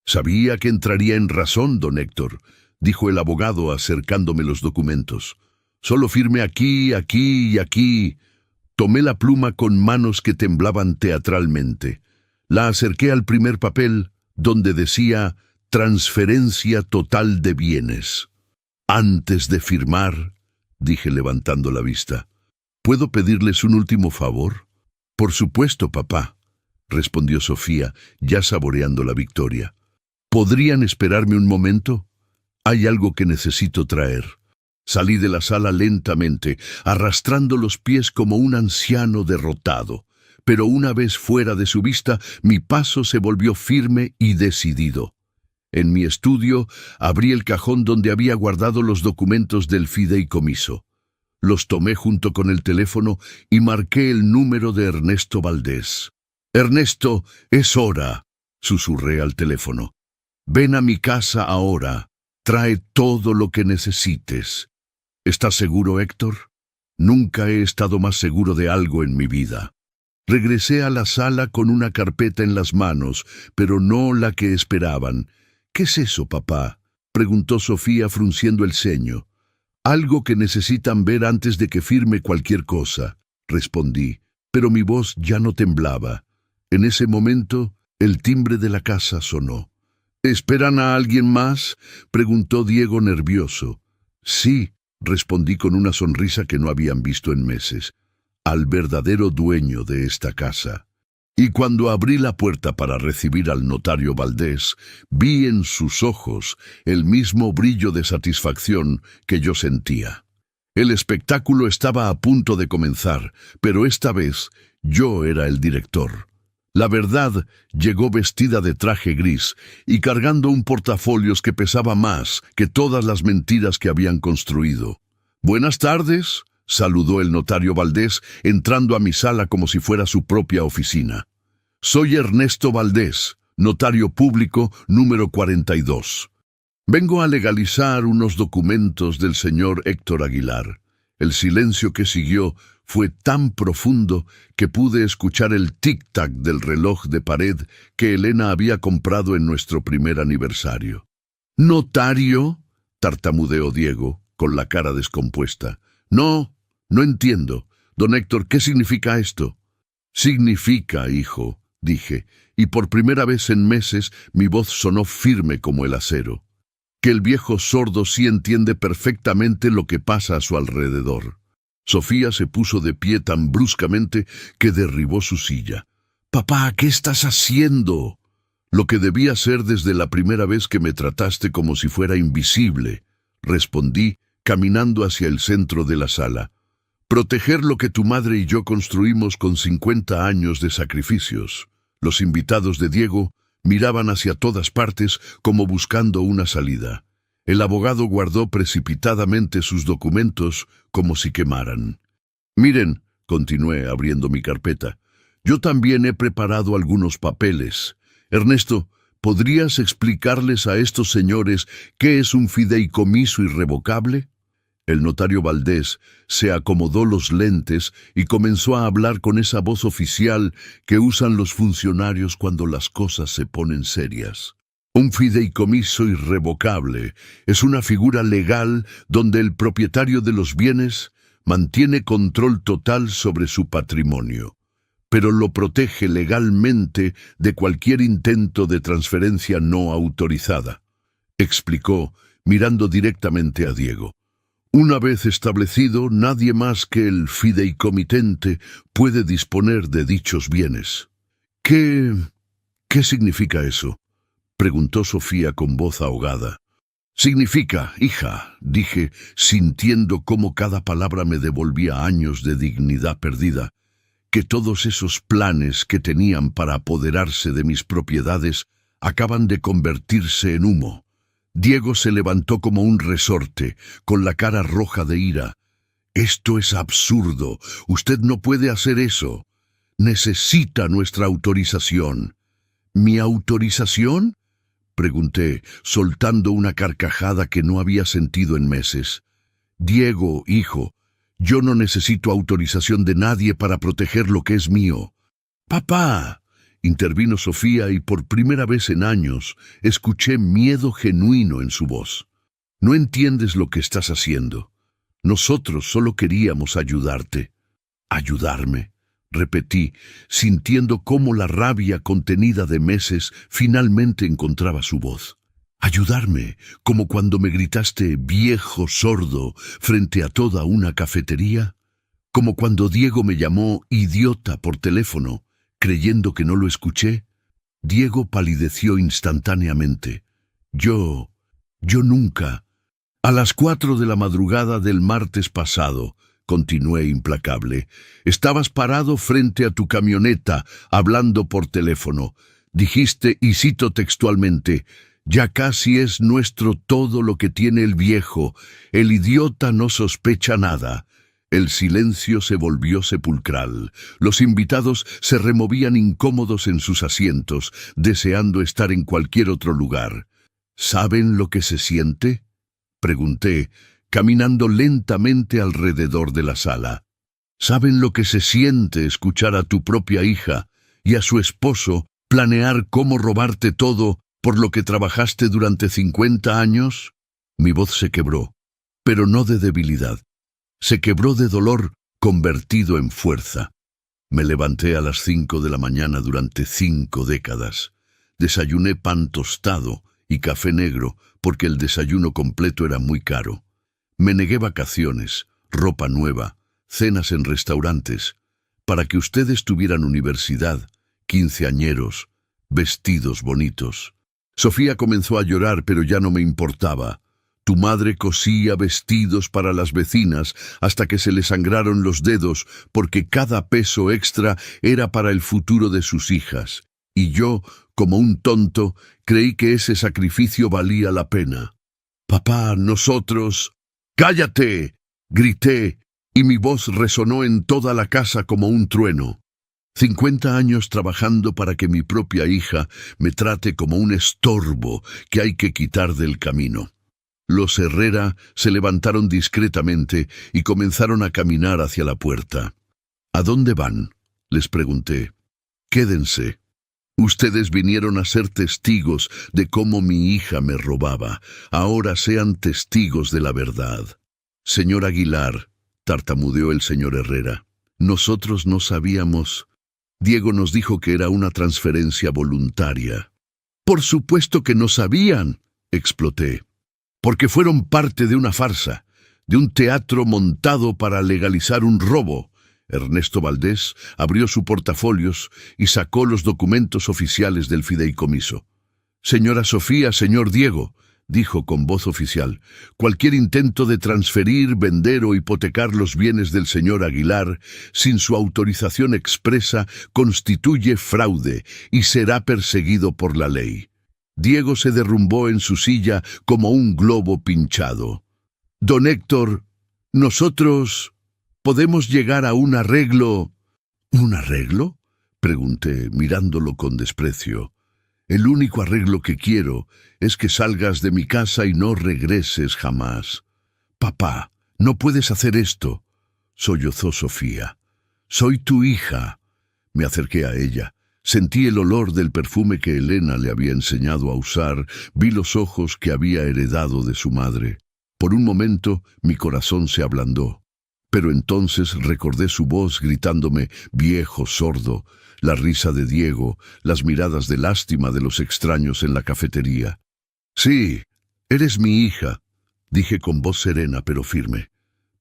Sabía que entraría en razón, don Héctor, dijo el abogado acercándome los documentos. Solo firme aquí, aquí y aquí. Tomé la pluma con manos que temblaban teatralmente. La acerqué al primer papel, donde decía transferencia total de bienes. Antes de firmar, dije levantando la vista, ¿puedo pedirles un último favor? Por supuesto, papá, respondió Sofía, ya saboreando la victoria. ¿Podrían esperarme un momento? Hay algo que necesito traer. Salí de la sala lentamente, arrastrando los pies como un anciano derrotado, pero una vez fuera de su vista, mi paso se volvió firme y decidido. En mi estudio, abrí el cajón donde había guardado los documentos del fideicomiso. Los tomé junto con el teléfono y marqué el número de Ernesto Valdés. «Ernesto, es hora», susurré al teléfono. «Ven a mi casa ahora. Trae todo lo que necesites». «¿Estás seguro, Héctor?» Nunca he estado más seguro de algo en mi vida. Regresé a la sala con una carpeta en las manos, pero no la que esperaban. «¿Qué es eso, papá?», preguntó Sofía frunciendo el ceño. «Algo que necesitan ver antes de que firme cualquier cosa», respondí, pero mi voz ya no temblaba. En ese momento, el timbre de la casa sonó. «¿Esperan a alguien más?», preguntó Diego nervioso. «Sí», respondí con una sonrisa que no habían visto en meses. «Al verdadero dueño de esta casa». Y cuando abrí la puerta para recibir al notario Valdés, vi en sus ojos el mismo brillo de satisfacción que yo sentía. El espectáculo estaba a punto de comenzar, pero esta vez yo era el director. La verdad llegó vestida de traje gris y cargando un portafolios que pesaba más que todas las mentiras que habían construido. «Buenas tardes», saludó el notario Valdés, entrando a mi sala como si fuera su propia oficina. «Soy Ernesto Valdés, notario público número 42. Vengo a legalizar unos documentos del señor Héctor Aguilar». El silencio que siguió fue tan profundo que pude escuchar el tic-tac del reloj de pared que Elena había comprado en nuestro primer aniversario. «¿Notario?», tartamudeó Diego, con la cara descompuesta. «No entiendo. Don Héctor, ¿qué significa esto?» «Significa, hijo», dije, y por primera vez en meses mi voz sonó firme como el acero, «que el viejo sordo sí entiende perfectamente lo que pasa a su alrededor». Sofía se puso de pie tan bruscamente que derribó su silla. «Papá, ¿qué estás haciendo?». «Lo que debí hacer desde la primera vez que me trataste como si fuera invisible», respondí, caminando hacia el centro de la sala. «Proteger lo que tu madre y yo construimos con 50 años de sacrificios». Los invitados de Diego miraban hacia todas partes como buscando una salida. El abogado guardó precipitadamente sus documentos como si quemaran. «Miren», continué abriendo mi carpeta, «yo también he preparado algunos papeles. Ernesto, ¿podrías explicarles a estos señores qué es un fideicomiso irrevocable?». El notario Valdés se acomodó los lentes y comenzó a hablar con esa voz oficial que usan los funcionarios cuando las cosas se ponen serias. Un fideicomiso irrevocable es una figura legal donde el propietario de los bienes mantiene control total sobre su patrimonio, pero lo protege legalmente de cualquier intento de transferencia no autorizada, explicó, mirando directamente a Diego. Una vez establecido, nadie más que el fideicomitente puede disponer de dichos bienes. ¿Qué significa eso?, preguntó Sofía con voz ahogada. «Significa, hija», dije, sintiendo cómo cada palabra me devolvía años de dignidad perdida, «que todos esos planes que tenían para apoderarse de mis propiedades acaban de convertirse en humo». Diego se levantó como un resorte, con la cara roja de ira. «Esto es absurdo. Usted no puede hacer eso. Necesita nuestra autorización». «¿Mi autorización?», pregunté, soltando una carcajada que no había sentido en meses. «Diego, hijo, yo no necesito autorización de nadie para proteger lo que es mío». «Papá», intervino Sofía y por primera vez en años escuché miedo genuino en su voz. «No entiendes lo que estás haciendo. Nosotros solo queríamos ayudarte». «¿Ayudarme?», repetí, sintiendo cómo la rabia contenida de meses finalmente encontraba su voz. «¿Ayudarme? ¿Como cuando me gritaste viejo sordo frente a toda una cafetería? ¿Como cuando Diego me llamó idiota por teléfono, creyendo que no lo escuché?» Diego palideció instantáneamente. Yo nunca. «A las 4 de la madrugada del martes pasado», continué implacable, «estabas parado frente a tu camioneta, hablando por teléfono. Dijiste, y cito textualmente, «Ya casi es nuestro todo lo que tiene el viejo. El idiota no sospecha nada». El silencio se volvió sepulcral. Los invitados se removían incómodos en sus asientos, deseando estar en cualquier otro lugar. ¿Saben lo que se siente?, pregunté, caminando lentamente alrededor de la sala. ¿Saben lo que se siente escuchar a tu propia hija y a su esposo planear cómo robarte todo por lo que trabajaste durante 50 años? Mi voz se quebró, pero no de debilidad. Se quebró de dolor convertido en fuerza. Me levanté a las 5 de la mañana durante 5 décadas. Desayuné pan tostado y café negro porque el desayuno completo era muy caro. Me negué vacaciones, ropa nueva, cenas en restaurantes, para que ustedes tuvieran universidad, quinceañeros, vestidos bonitos. Sofía comenzó a llorar, pero ya no me importaba. Tu madre cosía vestidos para las vecinas hasta que se le sangraron los dedos porque cada peso extra era para el futuro de sus hijas. Y yo, como un tonto, creí que ese sacrificio valía la pena. Papá, nosotros... ¡Cállate!, grité, y mi voz resonó en toda la casa como un trueno. 50 años trabajando para que mi propia hija me trate como un estorbo que hay que quitar del camino. Los Herrera se levantaron discretamente y comenzaron a caminar hacia la puerta. ¿A dónde van?, les pregunté. Quédense. Ustedes vinieron a ser testigos de cómo mi hija me robaba. Ahora sean testigos de la verdad. Señor Aguilar, tartamudeó el señor Herrera. Nosotros no sabíamos. Diego nos dijo que era una transferencia voluntaria. Por supuesto que no sabían, exploté. Porque fueron parte de una farsa, de un teatro montado para legalizar un robo. Ernesto Valdés abrió su portafolios y sacó los documentos oficiales del fideicomiso. Señora Sofía, señor Diego, dijo con voz oficial, cualquier intento de transferir, vender o hipotecar los bienes del señor Aguilar sin su autorización expresa constituye fraude y será perseguido por la ley. Diego se derrumbó en su silla como un globo pinchado. Don Héctor, nosotros podemos llegar a un arreglo. ¿Un arreglo?, pregunté, mirándolo con desprecio. El único arreglo que quiero es que salgas de mi casa y no regreses jamás. Papá, no puedes hacer esto, sollozó Sofía. Soy tu hija. Me acerqué a ella. Sentí el olor del perfume que Elena le había enseñado a usar, vi los ojos que había heredado de su madre. Por un momento mi corazón se ablandó, pero entonces recordé su voz gritándome «viejo sordo», la risa de Diego, las miradas de lástima de los extraños en la cafetería. «Sí, eres mi hija», dije con voz serena pero firme,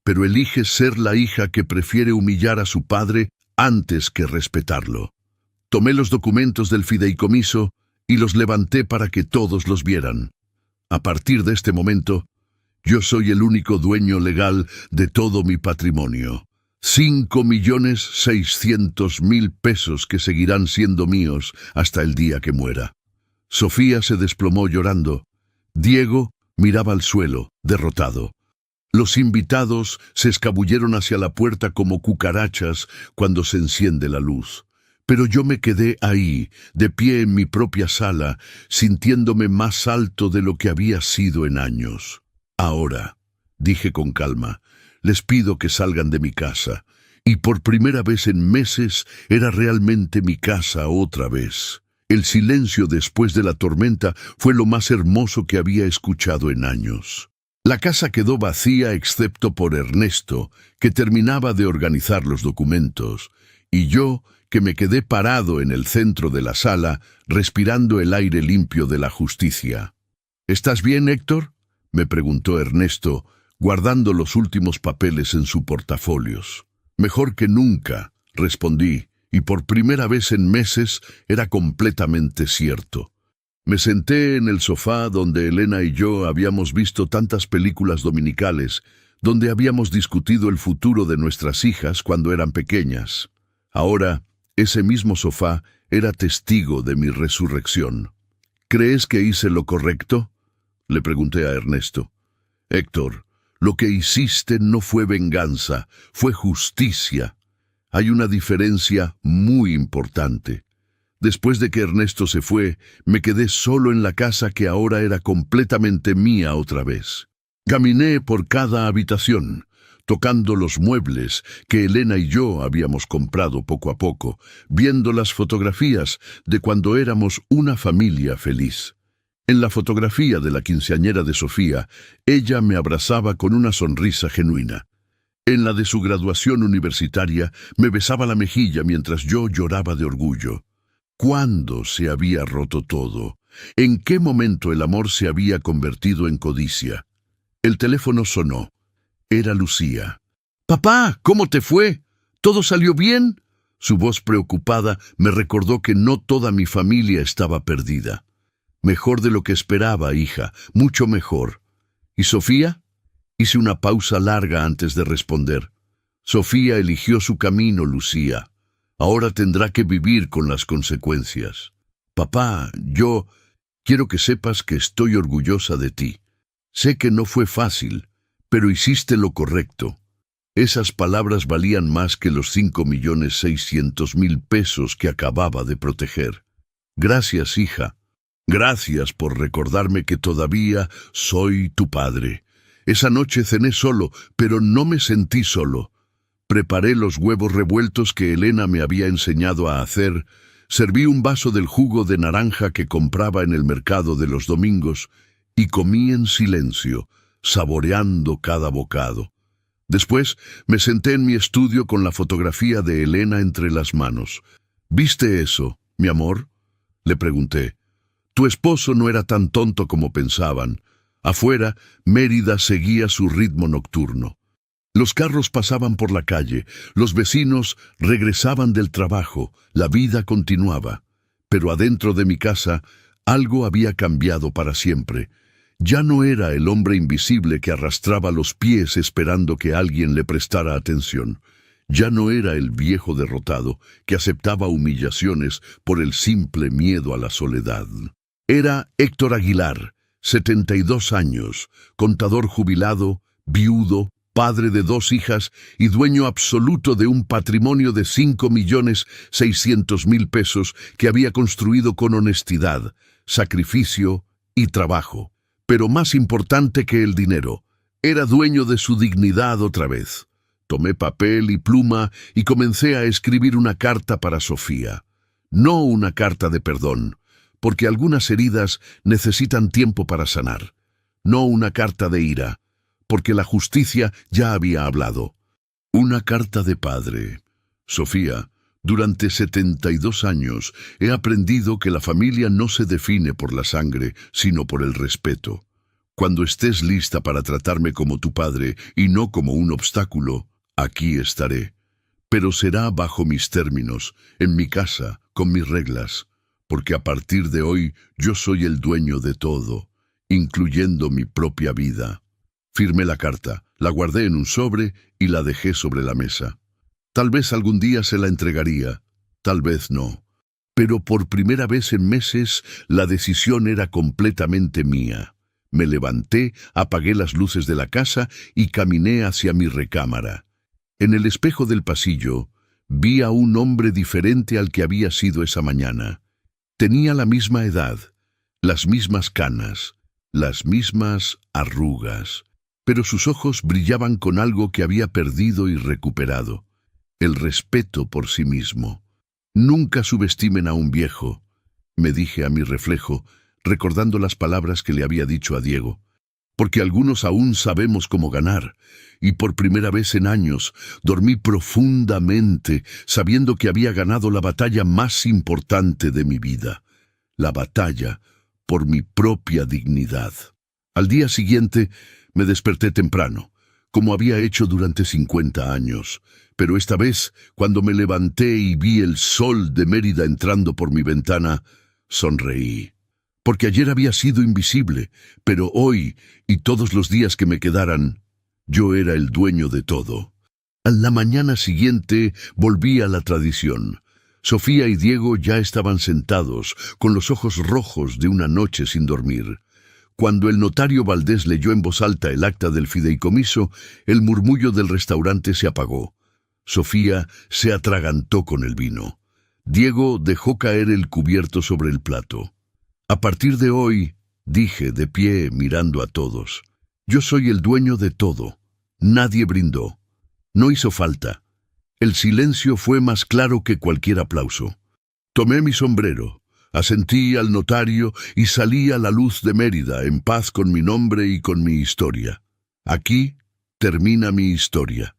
«pero eliges ser la hija que prefiere humillar a su padre antes que respetarlo». Tomé los documentos del fideicomiso y los levanté para que todos los vieran. A partir de este momento, yo soy el único dueño legal de todo mi patrimonio. 5.600.000 pesos que seguirán siendo míos hasta el día que muera. Sofía se desplomó llorando. Diego miraba al suelo, derrotado. Los invitados se escabulleron hacia la puerta como cucarachas cuando se enciende la luz. Pero yo me quedé ahí, de pie en mi propia sala, sintiéndome más alto de lo que había sido en años. Ahora, dije con calma, les pido que salgan de mi casa. Y por primera vez en meses era realmente mi casa otra vez. El silencio después de la tormenta fue lo más hermoso que había escuchado en años. La casa quedó vacía excepto por Ernesto, que terminaba de organizar los documentos, y yo, que me quedé parado en el centro de la sala, respirando el aire limpio de la justicia. ¿Estás bien, Héctor?, me preguntó Ernesto, guardando los últimos papeles en su portafolios. Mejor que nunca, respondí, y por primera vez en meses era completamente cierto. Me senté en el sofá donde Elena y yo habíamos visto tantas películas dominicales, donde habíamos discutido el futuro de nuestras hijas cuando eran pequeñas. Ahora, ese mismo sofá era testigo de mi resurrección. ¿Crees que hice lo correcto?, le pregunté a Ernesto. Héctor, Lo que hiciste no fue venganza, fue justicia. Hay una diferencia muy importante. Después de que Ernesto se fue, me quedé solo en la casa que ahora era completamente mía otra vez. Caminé por cada habitación, tocando los muebles que Elena y yo habíamos comprado poco a poco, viendo las fotografías de cuando éramos una familia feliz. En la fotografía de la quinceañera de Sofía, ella me abrazaba con una sonrisa genuina. En la de su graduación universitaria, me besaba la mejilla mientras yo lloraba de orgullo. ¿Cuándo se había roto todo? ¿En qué momento el amor se había convertido en codicia? El teléfono sonó. Era Lucía. «Papá, ¿cómo te fue? ¿Todo salió bien?» Su voz preocupada me recordó que no toda mi familia estaba perdida. «Mejor de lo que esperaba, hija, mucho mejor». «¿Y Sofía?» Hice una pausa larga antes de responder. «Sofía eligió su camino, Lucía. Ahora tendrá que vivir con las consecuencias. Papá, yo quiero que sepas que estoy orgullosa de ti. Sé que no fue fácil, pero hiciste lo correcto». Esas palabras valían más que los 5.600.000 pesos que acababa de proteger. «Gracias, hija. Gracias por recordarme que todavía soy tu padre. Esa noche cené solo, pero no me sentí solo. Preparé los huevos revueltos que Elena me había enseñado a hacer, serví un vaso del jugo de naranja que compraba en el mercado de los domingos y comí en silencio, saboreando cada bocado. Después me senté en mi estudio con la fotografía de Elena entre las manos. «¿Viste eso, mi amor?», le pregunté. «Tu esposo no era tan tonto como pensaban». Afuera, Mérida seguía su ritmo nocturno. Los carros pasaban por la calle, los vecinos regresaban del trabajo, la vida continuaba. Pero adentro de mi casa, algo había cambiado para siempre. Ya no era el hombre invisible que arrastraba los pies esperando que alguien le prestara atención. Ya no era el viejo derrotado que aceptaba humillaciones por el simple miedo a la soledad. Era Héctor Aguilar, 72 años, contador jubilado, viudo, padre de 2 hijas y dueño absoluto de un patrimonio de 5.600.000 pesos que había construido con honestidad, sacrificio y trabajo. Pero más importante que el dinero, era dueño de su dignidad otra vez. Tomé papel y pluma y comencé a escribir una carta para Sofía. No una carta de perdón, porque algunas heridas necesitan tiempo para sanar. No una carta de ira, porque la justicia ya había hablado. Una carta de padre. Sofía, durante 72 años he aprendido que la familia no se define por la sangre, sino por el respeto. Cuando estés lista para tratarme como tu padre y no como un obstáculo, aquí estaré. Pero será bajo mis términos, en mi casa, con mis reglas, porque a partir de hoy yo soy el dueño de todo, incluyendo mi propia vida. Firmé la carta, la guardé en un sobre y la dejé sobre la mesa. Tal vez algún día se la entregaría, tal vez no. Pero por primera vez en meses la decisión era completamente mía. Me levanté, apagué las luces de la casa y caminé hacia mi recámara. En el espejo del pasillo vi a un hombre diferente al que había sido esa mañana. Tenía la misma edad, las mismas canas, las mismas arrugas, pero sus ojos brillaban con algo que había perdido y recuperado. El respeto por sí mismo. «Nunca subestimen a un viejo», me dije a mi reflejo, recordando las palabras que le había dicho a Diego. «Porque algunos aún sabemos cómo ganar». Y por primera vez en años dormí profundamente, sabiendo que había ganado la batalla más importante de mi vida. La batalla por mi propia dignidad. Al día siguiente me desperté temprano, como había hecho durante 50 años. Pero esta vez, cuando me levanté y vi el sol de Mérida entrando por mi ventana, sonreí. Porque ayer había sido invisible, pero hoy y todos los días que me quedaran, yo era el dueño de todo. A la mañana siguiente volví a la tradición. Sofía y Diego ya estaban sentados, con los ojos rojos de una noche sin dormir. Cuando el notario Valdés leyó en voz alta el acta del fideicomiso, el murmullo del restaurante se apagó. Sofía se atragantó con el vino. Diego dejó caer el cubierto sobre el plato. A partir de hoy, dije de pie mirando a todos, yo soy el dueño de todo. Nadie brindó. No hizo falta. El silencio fue más claro que cualquier aplauso. Tomé mi sombrero, asentí al notario y salí a la luz de Mérida en paz con mi nombre y con mi historia. Aquí termina mi historia.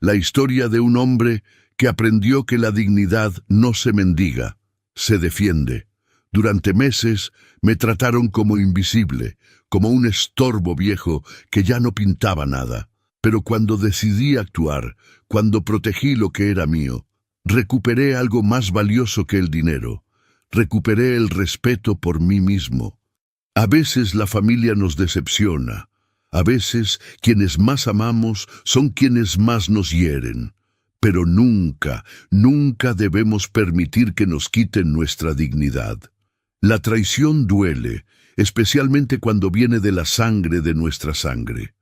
La historia de un hombre que aprendió que la dignidad no se mendiga, se defiende. Durante meses me trataron como invisible, como un estorbo viejo que ya no pintaba nada. Pero cuando decidí actuar, cuando protegí lo que era mío, recuperé algo más valioso que el dinero. Recuperé el respeto por mí mismo. A veces la familia nos decepciona. A veces quienes más amamos son quienes más nos hieren. Pero nunca, nunca debemos permitir que nos quiten nuestra dignidad. La traición duele, especialmente cuando viene de la sangre de nuestra sangre.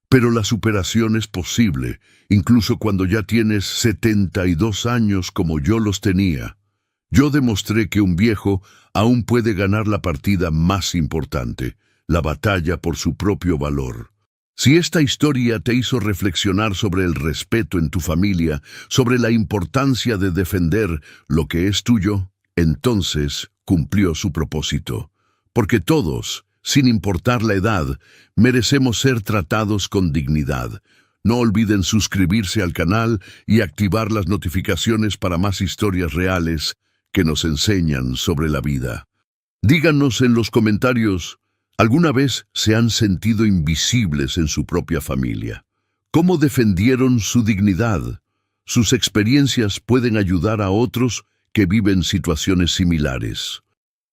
Pero la superación es posible, incluso cuando ya tienes 72 años como yo los tenía. Yo demostré que un viejo aún puede ganar la partida más importante, la batalla por su propio valor. Si esta historia te hizo reflexionar sobre el respeto en tu familia, sobre la importancia de defender lo que es tuyo, entonces cumplió su propósito. Porque todos, sin importar la edad, merecemos ser tratados con dignidad. No olviden suscribirse al canal y activar las notificaciones para más historias reales que nos enseñan sobre la vida. Díganos en los comentarios, ¿alguna vez se han sentido invisibles en su propia familia? ¿Cómo defendieron su dignidad? Sus experiencias pueden ayudar a otros que viven situaciones similares.